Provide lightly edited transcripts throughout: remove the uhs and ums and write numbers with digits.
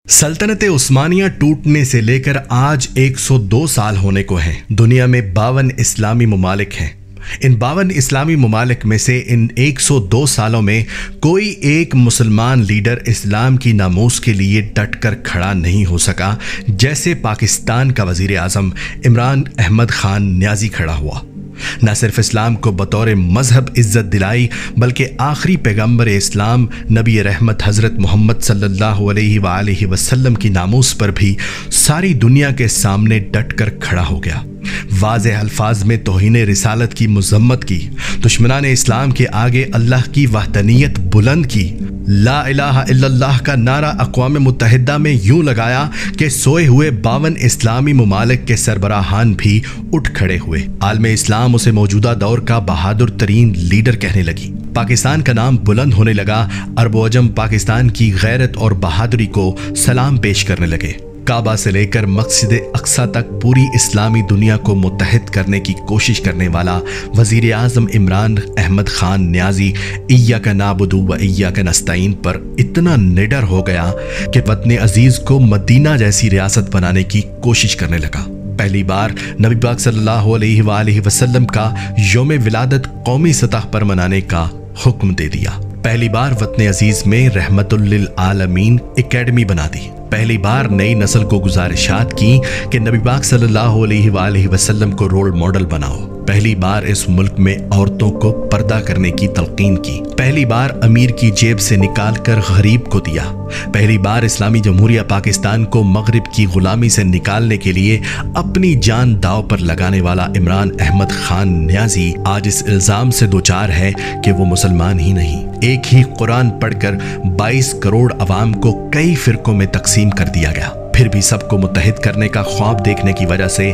सल्तनत उस्मानिया टूटने से लेकर आज 102 साल होने को हैं। दुनिया में 52 इस्लामी ममालिक हैं। इन 52 इस्लामी ममालिक में से इन 102 सालों में कोई एक मुसलमान लीडर इस्लाम की नामूस के लिए डट कर खड़ा नहीं हो सका, जैसे पाकिस्तान का वज़ीर आज़म इमरान अहमद खान न्याजी खड़ा हुआ। न सिर्फ इस्लाम को बतौर मजहब इज़्ज़त दिलाई, बल्कि आखिरी पैगम्बर इस्लाम नबी रहमत हज़रत मोहम्मद सल्लल्लाहु अलैहि वसल्लम की नामूस पर भी सारी दुनिया के सामने डट कर खड़ा हो गया। वाज़ेह अल्फाज में तौहीन रिसालत की मुज़म्मत की, दुश्मनान इस्लाम के आगे अल्लाह की वहदनीयत बुलंद की, ला इलाहा इल्लल्लाह का नारा अक़वाम मुत्तहिदा में यूं लगाया कि सोए हुए 52 इस्लामी ममालिक के सरबराहान भी उठ खड़े हुए। आलमे इस्लाम उसे मौजूदा दौर का बहादुर तरीन लीडर कहने लगी। पाकिस्तान का नाम बुलंद होने लगा। अरब व अजम पाकिस्तान की गैरत और बहादुरी को सलाम पेश करने लगे। काबा से लेकर मस्जिद अक्सा तक पूरी इस्लामी दुनिया को मुत्तहिद करने की कोशिश करने वाला वज़ीर आज़म इमरान अहमद खान न्याजी इय्याका नाबुदु व इय्याका नस्तईन पर इतना निडर हो गया कि वतन अजीज़ को मदीना जैसी रियासत बनाने की कोशिश करने लगा। पहली बार नबी पाक सल्लल्लाहु अलैहि वसल्लम का यौम विलादत कौमी सतह पर मनाने का हुक्म दे दिया। पहली बार वतन अजीज में रहमतुल लिल आलमीन एकेडमी बना दी। पहली बार नई नस्ल को गुजारिशात की कि नबी पाक सल्लल्लाहु अलैहि वसल्लम को रोल मॉडल बनाओ। पहली बार इस मुल्क में औरतों को पर्दा करने की तलकीन की। पहली बार अमीर की जेब से निकाल कर गरीब को दिया। पहली बार इस्लामी जमहूरिया पाकिस्तान को मगरिब की गुलामी से निकालने के लिए अपनी जान दाव पर लगाने वाला इमरान अहमद खान न्याजी आज इस इल्जाम से दोचार है कि वो मुसलमान ही नहीं, एक ही कुरान पढ़कर 22 करोड़ अवाम को कई फिरकों में तकसीम कर दिया गया। फिर भी सबको मुत्तहिद करने का ख्वाब देखने की वजह से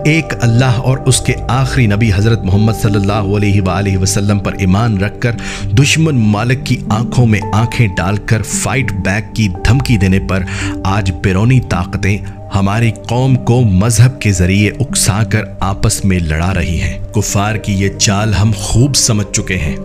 एक अल्लाह और उसके आखिरी नबी हज़रत मोहम्मद सल्लल्लाहु अलैहि वसल्लम पर ईमान रखकर दुश्मन मालिक की आंखों में आंखें डालकर फाइट बैक की धमकी देने पर आज बैरूनी ताकतें हमारी कौम को मजहब के जरिए उकसाकर आपस में लड़ा रही हैं। कुफार की ये चाल हम खूब समझ चुके हैं।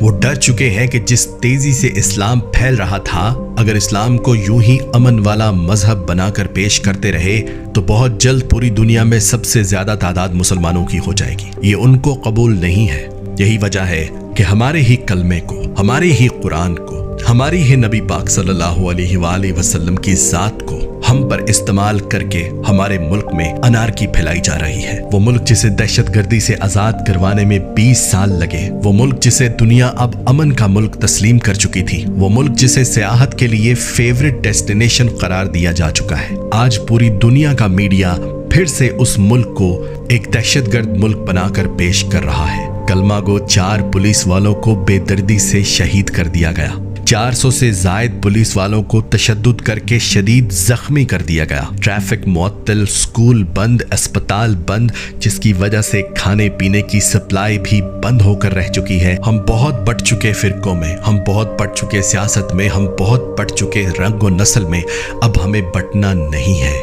वो डर चुके हैं कि जिस तेजी से इस्लाम फैल रहा था, अगर इस्लाम को यूं ही अमन वाला मजहब बनाकर पेश करते रहे तो बहुत जल्द पूरी दुनिया में सबसे ज्यादा तादाद मुसलमानों की हो जाएगी। ये उनको कबूल नहीं है। यही वजह है कि हमारे ही कलमे को, हमारे ही कुरान को, हमारी ही नबी पाक सल्लल्लाहु अलैहि वसल्लम की जात को हम पर इस्तेमाल करके हमारे मुल्क में अनारकी फैलाई जा रही है। वो मुल्क जिसे दहशतगर्दी से आजाद करवाने में 20 साल लगे, वो मुल्क जिसे दुनिया अब अमन का मुल्क तस्लीम कर चुकी थी, वो मुल्क जिसे सियाहत के लिए फेवरेट डेस्टिनेशन करार दिया जा चुका है, आज पूरी दुनिया का मीडिया फिर से उस मुल्क को एक दहशतगर्द मुल्क बनाकर पेश कर रहा है। कलमा गो 4 पुलिस वालों को बेदर्दी से शहीद कर दिया गया। 400 से जायद पुलिस वालों को तशद्दुद करके शदीद जख्मी कर दिया गया। ट्रैफिक मुअत्तल, स्कूल बंद, अस्पताल बंद, जिसकी वजह से खाने पीने की सप्लाई भी बंद होकर रह चुकी है। हम बहुत बढ़ चुके फिरकों में, हम बहुत बढ़ चुके सियासत में, हम बहुत बढ़ चुके रंग व नस्ल में। अब हमें बंटना नहीं है,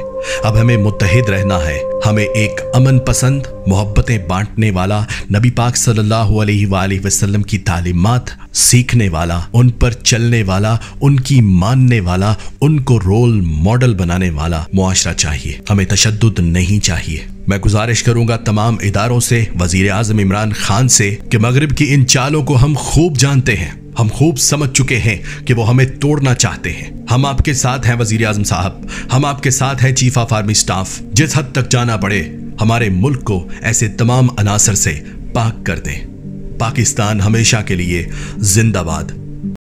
अब हमें मुत्तहिद रहना है। हमें एक अमन पसंद, मोहब्बतें बांटने वाला, नबी पाक सल्लल्लाहु अलैहि वसल्लम की तालीमात सीखने वाला, उन पर चलने वाला, उनकी मानने वाला, उनको रोल मॉडल बनाने वाला मुआशरा चाहिए। हमें तशद्दुद नहीं चाहिए। मैं गुजारिश करूंगा तमाम इदारों से, वजीर आज़म इमरान खान से, कि मगरिब की इन चालों को हम खूब जानते हैं, हम खूब समझ चुके हैं कि वो हमें तोड़ना चाहते हैं। हम आपके साथ हैं वजीर आज़म साहब, हम आपके साथ हैं चीफ ऑफ आर्मी स्टाफ। जिस हद तक जाना पड़े हमारे मुल्क को ऐसे तमाम अनासर से पाक कर दें। पाकिस्तान हमेशा के लिए जिंदाबाद।